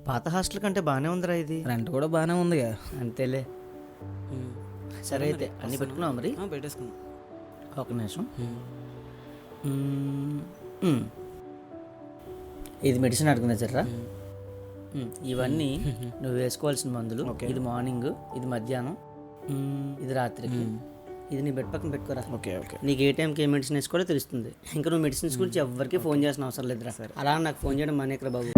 పాత హాస్టల్ కంటే బాగానే ఉందిరా ఇది. రెంట్ కూడా బాగానే ఉందిగా. అంతేలే. సరే అయితే అన్నీ పెట్టుకున్నావు మరి? పెట్టేసుకున్నాం. ఒక నిమిషం. ఇది మెడిసిన్ అడుగున్నా జర్రా. ఇవన్నీ నువ్వు వేసుకోవాల్సిన మందులు. ఇది మార్నింగ్, ఇది మధ్యాహ్నం, ఇది రాత్రికి. ఇది నీ బెడ్ పక్కన పెట్టుకోరా. Okay okay. నీకు ఏ టైంకి ఏ మెడిసిన్ వేసుకోవాలో తెలుస్తుంది. ఇంకా నువ్వు మెడిసిన్స్ గురించి ఎవరికి ఫోన్ చేసిన అవసరం లేదురా. అలా నాకు ఫోన్ చేయడం మానేకరా బాబు.